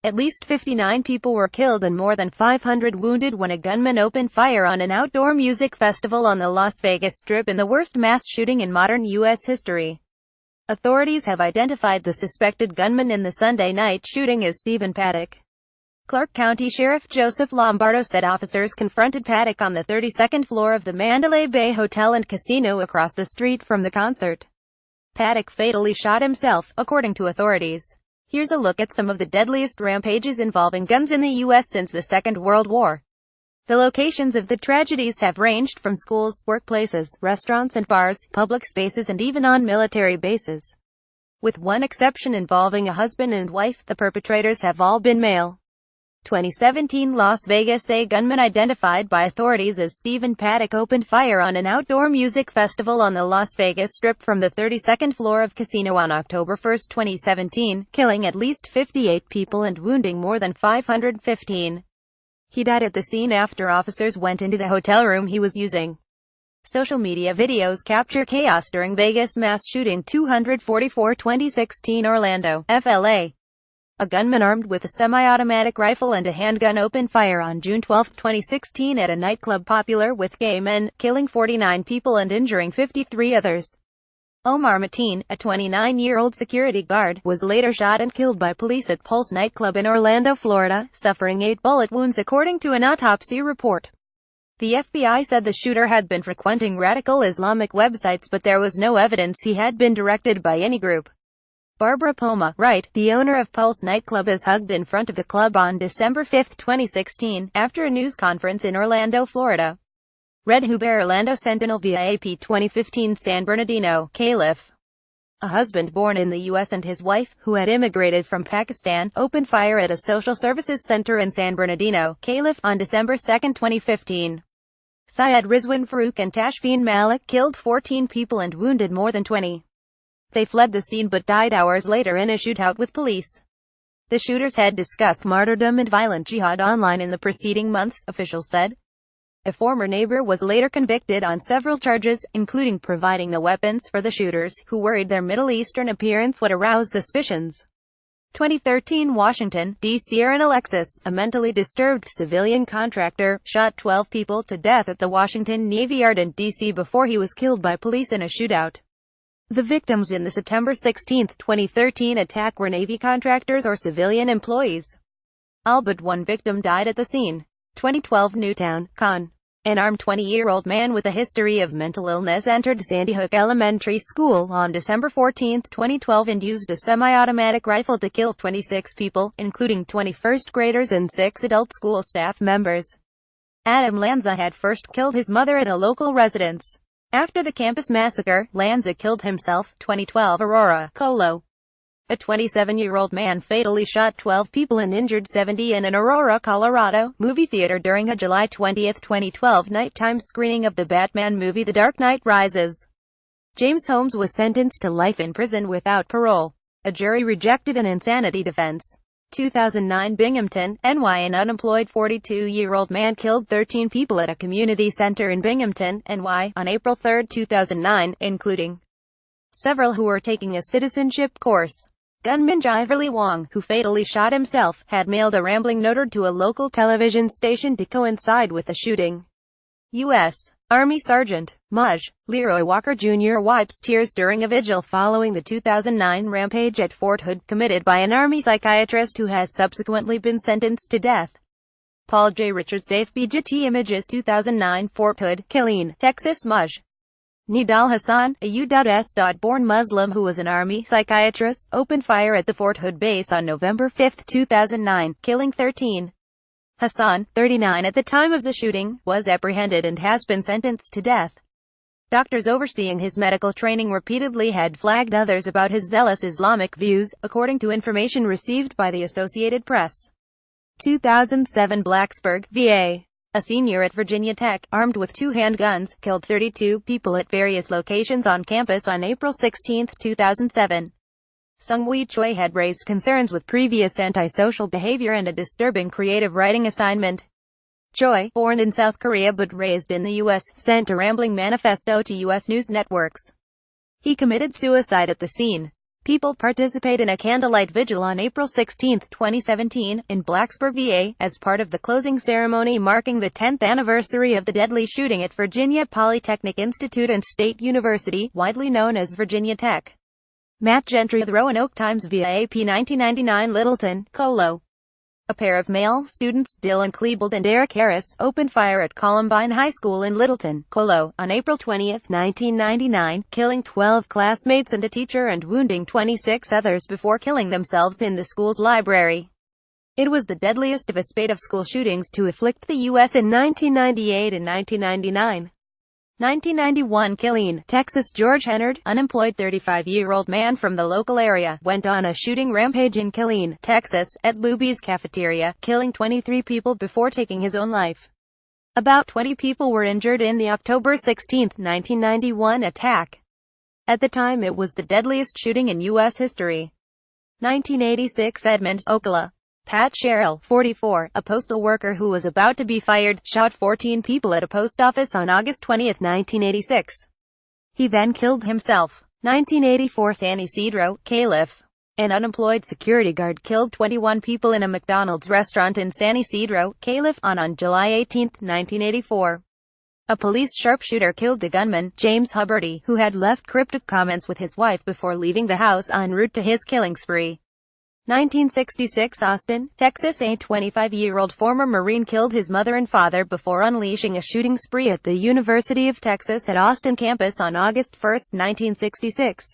At least 59 people were killed and more than 500 wounded when a gunman opened fire on an outdoor music festival on the Las Vegas Strip in the worst mass shooting in modern U.S. history. Authorities have identified the suspected gunman in the Sunday night shooting as Stephen Paddock. Clark County Sheriff Joseph Lombardo said officers confronted Paddock on the 32nd floor of the Mandalay Bay Hotel and Casino across the street from the concert. Paddock fatally shot himself, according to authorities. Here's a look at some of the deadliest rampages involving guns in the U.S. since the Second World War. The locations of the tragedies have ranged from schools, workplaces, restaurants and bars, public spaces and even on military bases. With one exception involving a husband and wife, the perpetrators have all been male. 2017 Las Vegas: a gunman identified by authorities as Stephen Paddock opened fire on an outdoor music festival on the Las Vegas Strip from the 32nd floor of casino on October 1, 2017, killing at least 58 people and wounding more than 515. He died at the scene after officers went into the hotel room he was using. Social media videos capture chaos during Vegas mass shooting 244 2016 Orlando, FLA. A gunman armed with a semi-automatic rifle and a handgun opened fire on June 12, 2016 at a nightclub popular with gay men, killing 49 people and injuring 53 others. Omar Mateen, a 29-year-old security guard, was later shot and killed by police at Pulse nightclub in Orlando, Florida, suffering 8 bullet wounds according to an autopsy report. The FBI said the shooter had been frequenting radical Islamic websites but there was no evidence he had been directed by any group. Barbara Poma Wright, the owner of Pulse nightclub, is hugged in front of the club on December 5, 2016, after a news conference in Orlando, Florida. Red Huber Orlando Sentinel via AP 2015 San Bernardino, Caliph. A husband born in the U.S. and his wife, who had immigrated from Pakistan, opened fire at a social services center in San Bernardino, Caliph, on December 2, 2015. Syed Rizwan Farouk and Tashfeen Malik killed 14 people and wounded more than 20. They fled the scene but died hours later in a shootout with police. The shooters had discussed martyrdom and violent jihad online in the preceding months, officials said. A former neighbor was later convicted on several charges, including providing the weapons for the shooters, who worried their Middle Eastern appearance would arouse suspicions. 2013 Washington, D.C. Aaron Alexis, a mentally disturbed civilian contractor, shot 12 people to death at the Washington Navy Yard in D.C. before he was killed by police in a shootout. The victims in the September 16, 2013 attack were Navy contractors or civilian employees. All but one victim died at the scene. 2012 Newtown, Con. An armed 20-year-old man with a history of mental illness entered Sandy Hook Elementary School on December 14, 2012 and used a semi-automatic rifle to kill 26 people, including 20 first graders and 6 adult school staff members. Adam Lanza had first killed his mother at a local residence. After the campus massacre, Lanza killed himself. 2012 Aurora, Colo. A 27-year-old man fatally shot 12 people and injured 70 in an Aurora, Colorado, movie theater during a July 20, 2012 nighttime screening of the Batman movie The Dark Knight Rises. James Holmes was sentenced to life in prison without parole. A jury rejected an insanity defense. 2009 Binghamton, NY. An unemployed 42-year-old man killed 13 people at a community center in Binghamton, NY, on April 3, 2009, including several who were taking a citizenship course. Gunman Jiverly Wong, who fatally shot himself, had mailed a rambling note to a local television station to coincide with the shooting. U.S. Army Sergeant Maj. Leroy Walker Jr. wipes tears during a vigil following the 2009 rampage at Fort Hood committed by an Army psychiatrist who has subsequently been sentenced to death. Paul J. Richards AFP Getty Images 2009 Fort Hood, Killeen, Texas. Maj. Nidal Hassan, a U.S. born Muslim who was an Army psychiatrist, opened fire at the Fort Hood base on November 5, 2009, killing 13. Hassan, 39 at the time of the shooting, was apprehended and has been sentenced to death. Doctors overseeing his medical training repeatedly had flagged others about his zealous Islamic views, according to information received by the Associated Press. 2007 Blacksburg, VA. A senior at Virginia Tech, armed with 2 handguns, killed 32 people at various locations on campus on April 16, 2007. Sungwoo Choi had raised concerns with previous antisocial behavior and a disturbing creative writing assignment. Choi, born in South Korea but raised in the U.S., sent a rambling manifesto to U.S. news networks. He committed suicide at the scene. People participate in a candlelight vigil on April 16, 2017, in Blacksburg, VA, as part of the closing ceremony marking the 10th anniversary of the deadly shooting at Virginia Polytechnic Institute and State University, widely known as Virginia Tech. Matt Gentry, The Roanoke Times via AP 1999. Littleton, Colo. A pair of male students, Dylan Klebold and Derek Harris, opened fire at Columbine High School in Littleton, Colo, on April 20, 1999, killing 12 classmates and a teacher and wounding 26 others before killing themselves in the school's library. It was the deadliest of a spate of school shootings to afflict the U.S. in 1998 and 1999. 1991 Killeen, Texas. George Hennard, unemployed 35-year-old man from the local area, went on a shooting rampage in Killeen, Texas, at Luby's cafeteria, killing 23 people before taking his own life. About 20 people were injured in the October 16, 1991 attack. At the time it was the deadliest shooting in U.S. history. 1986 Edmond, Ocala. Pat Sherrill, 44, a postal worker who was about to be fired, shot 14 people at a post office on August 20, 1986. He then killed himself. 1984 San Isidro, Calif. An unemployed security guard killed 21 people in a McDonald's restaurant in San Isidro, Calif, on July 18, 1984. A police sharpshooter killed the gunman, James Hubberty, who had left cryptic comments with his wife before leaving the house en route to his killing spree. 1966 Austin, Texas. A 25-year-old former Marine killed his mother and father before unleashing a shooting spree at the University of Texas at Austin campus on August 1, 1966.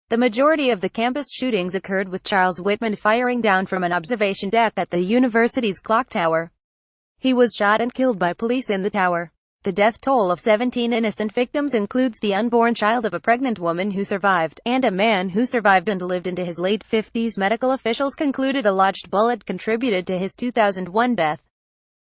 The majority of the campus shootings occurred with Charles Whitman firing down from an observation deck at the university's clock tower. He was shot and killed by police in the tower. The death toll of 17 innocent victims includes the unborn child of a pregnant woman who survived, and a man who survived and lived into his late 50s. Medical officials concluded a lodged bullet contributed to his 2001 death.